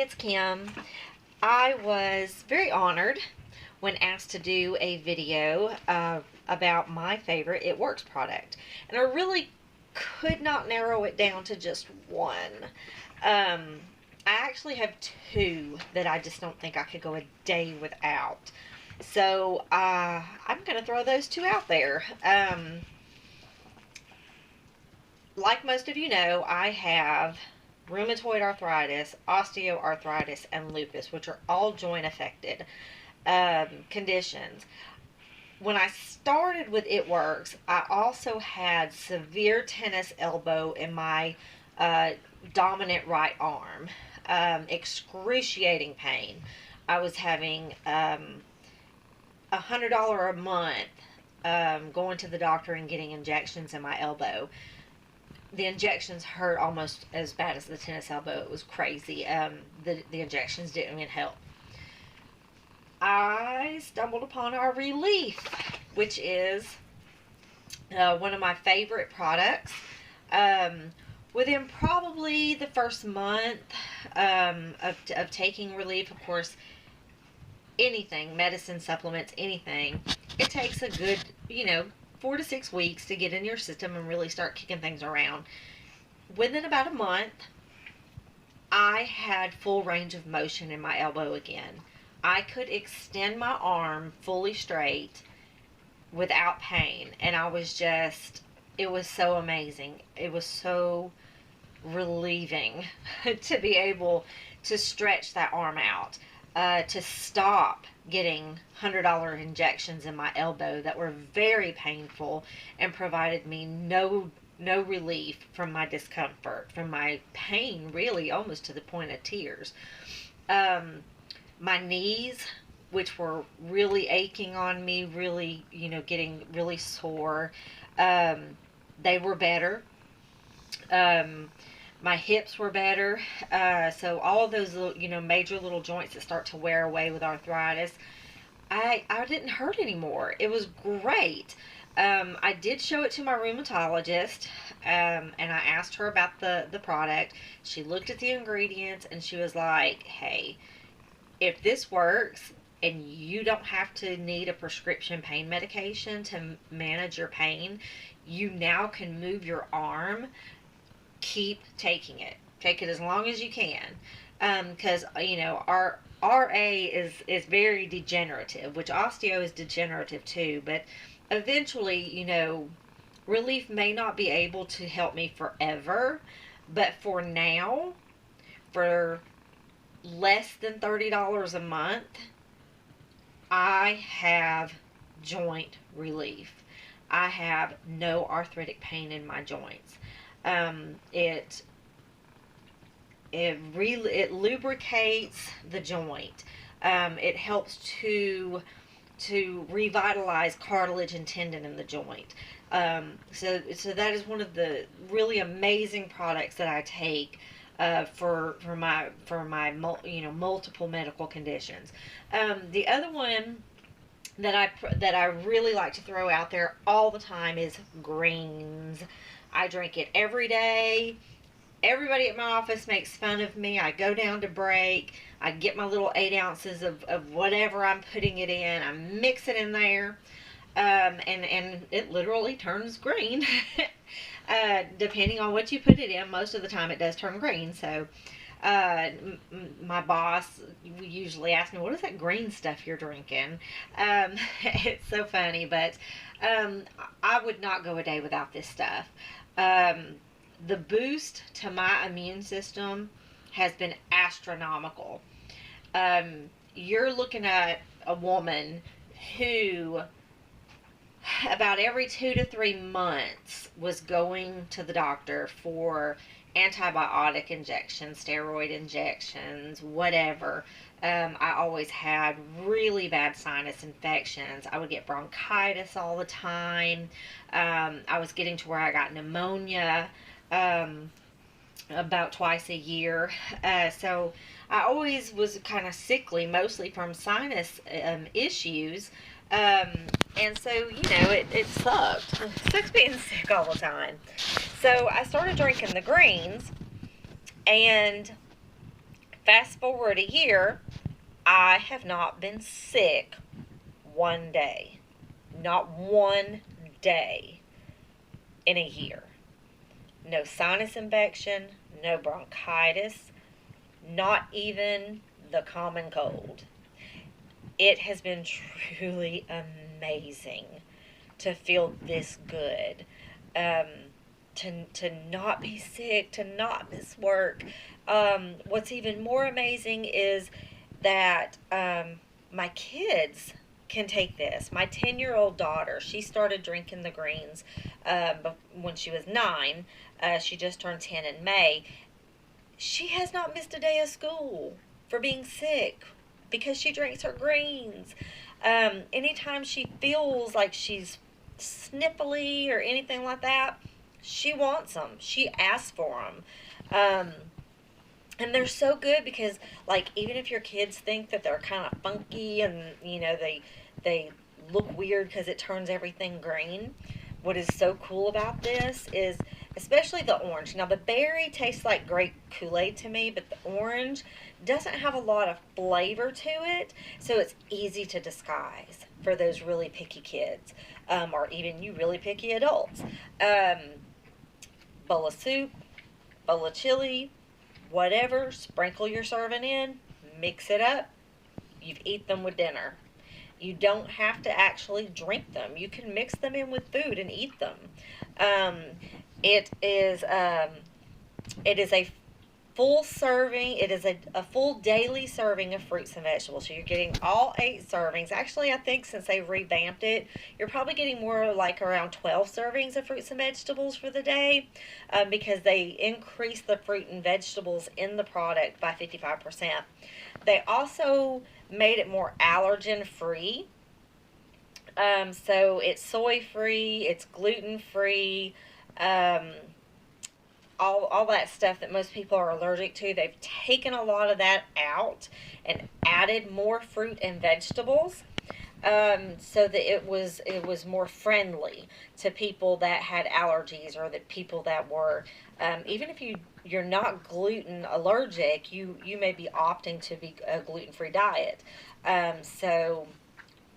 it's Kim. I was very honored when asked to do a video about my favorite It Works product. And I really could not narrow it down to just one. I actually have two that I just don't think I could go a day without. So I'm going to throw those two out there. Like most of you know, I have rheumatoid arthritis, osteoarthritis, and lupus, which are all joint affected conditions. When I started with It Works, I also had severe tennis elbow in my dominant right arm, excruciating pain. I was having $100 a month going to the doctor and getting injections in my elbow. The injections hurt almost as bad as the tennis elbow. It was crazy. The injections didn't even help. I stumbled upon our Relief, which is one of my favorite products. Within probably the first month of taking Relief, of course, anything, medicine, supplements, anything, it takes a good, 4 to 6 weeks to get in your system and really start kicking things around. Within about a month, I had full range of motion in my elbow again. I could extend my arm fully straight without pain, and it was so amazing. It was so relieving to be able to stretch that arm out, to stop getting $100 injections in my elbow that were very painful and provided me no relief from my discomfort, from my pain, really almost to the point of tears. My knees, which were really aching on me, really, getting really sore, they were better. My hips were better. So all of those little, major little joints that start to wear away with arthritis, I didn't hurt anymore. It was great. I did show it to my rheumatologist, and I asked her about the product. She looked at the ingredients, and she was like, hey, if this works and you don't have to need a prescription pain medication to manage your pain, you now can move your arm. Keep taking it. Take it as long as you can. Because, our RA is very degenerative, which osteo is degenerative too. But eventually, Relief may not be able to help me forever. But for now, for less than $30 a month, I have joint relief. I have no arthritic pain in my joints. It lubricates the joint. It helps to revitalize cartilage and tendon in the joint. So that is one of the really amazing products that I take for my multiple medical conditions. The other one that I really like to throw out there all the time is greens. I drink it every day. Everybody at my office makes fun of me. I go down to break. I get my little 8 ounces of whatever I'm putting it in. I mix it in there. And it literally turns green. Depending on what you put it in, most of the time it does turn green. So my boss usually asks me, what is that green stuff you're drinking? It's so funny, but I would not go a day without this stuff. The boost to my immune system has been astronomical. You're looking at a woman who about every 2 to 3 months was going to the doctor for antibiotic injections, steroid injections, whatever. I always had really bad sinus infections. I would get bronchitis all the time. I was getting to where I got pneumonia about twice a year. So I always was kind of sickly, mostly from sinus issues. And so, it sucked. It sucks being sick all the time. So I started drinking the greens, and Fast forward a year, I have not been sick one day. Not one day in a year. No sinus infection, no bronchitis, not even the common cold. It has been truly amazing to feel this good. Um, to not be sick, to not miss work. What's even more amazing is that my kids can take this. My 10-year-old daughter, she started drinking the greens when she was 9. She just turned 10 in May. She has not missed a day of school for being sick because she drinks her greens. Anytime she feels like she's sniffly or anything like that, she wants them. She asks for them. And they're so good because, like, even if your kids think that they're kind of funky and, they look weird because it turns everything green, what is so cool about this is, especially the orange. Now, the berry tastes like grape Kool-Aid to me, but the orange doesn't have a lot of flavor to it, so it's easy to disguise for those really picky kids, or even you really picky adults. Bowl of soup, bowl of chili, whatever, sprinkle your serving in, mix it up, you've eat them with dinner. You don't have to actually drink them. You can mix them in with food and eat them. Um, it is it is a full serving. It is a full daily serving of fruits and vegetables. So you're getting all 8 servings. Actually, I think since they revamped it, you're probably getting more like around 12 servings of fruits and vegetables for the day, because they increased the fruit and vegetables in the product by 55%. They also made it more allergen free. So it's soy free, it's gluten free. All that stuff that most people are allergic to, they've taken a lot of that out and added more fruit and vegetables, so that it was more friendly to people that had allergies, or the people that were, even if you're not gluten allergic, you may be opting to be a gluten free diet, so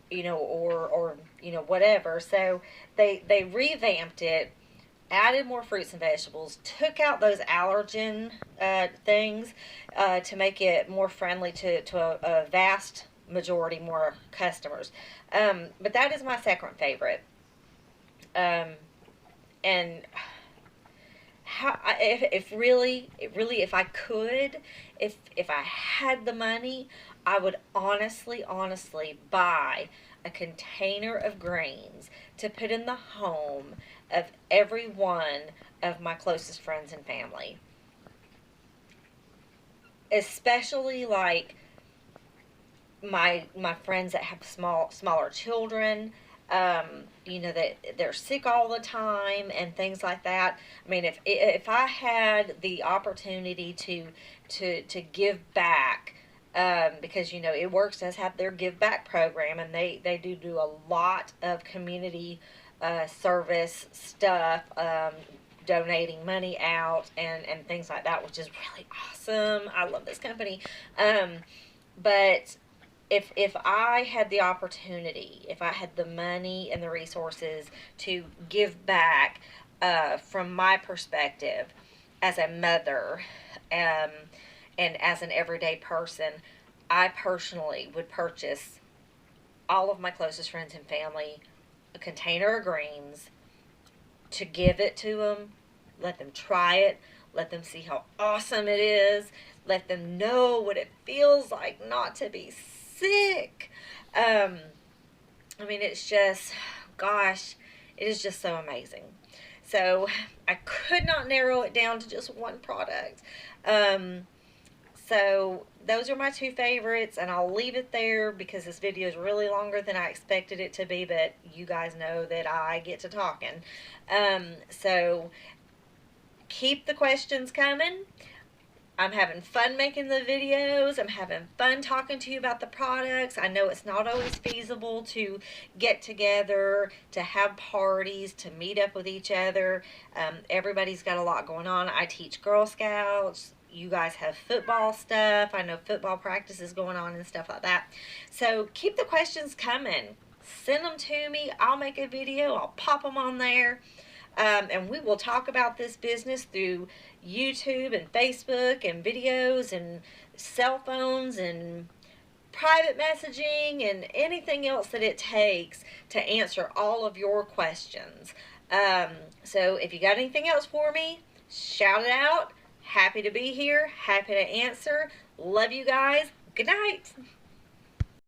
or whatever. So they revamped it, added more fruits and vegetables, took out those allergen things, to make it more friendly to a vast majority more customers. But that is my second favorite. And if really, if I could, if I had the money, I would honestly buy a container of greens to put in the home of every one of my closest friends and family. Especially like my friends that have smaller children, that they're sick all the time and things like that. I mean, if I had the opportunity to give back, because it works does have their give back program, and they do a lot of community service stuff, donating money out and things like that, which is really awesome. I love this company. But if I had the opportunity, if I had the money and the resources to give back, from my perspective as a mother, and as an everyday person, I personally would purchase all of my closest friends and family a container of greens, to give it to them, let them try it, let them see how awesome it is, let them know what it feels like not to be sick. I mean, it's just, gosh, it is just so amazing. So I could not narrow it down to just one product. So those are my 2 favorites, and I'll leave it there because this video is really longer than I expected it to be, but you guys know that I get to talking. So keep the questions coming. I'm having fun making the videos. I'm having fun talking to you about the products. I know it's not always feasible to get together, to have parties, to meet up with each other. Everybody's got a lot going on. I teach Girl Scouts. you guys have football stuff. I know football practice is going on and stuff like that. So keep the questions coming. Send them to me. I'll make a video. I'll pop them on there. And we will talk about this business through YouTube and Facebook and videos and cell phones and private messaging and anything else that it takes to answer all of your questions. So if you got anything else for me, shout it out. Happy to be here. Happy to answer. Love you guys. Good night.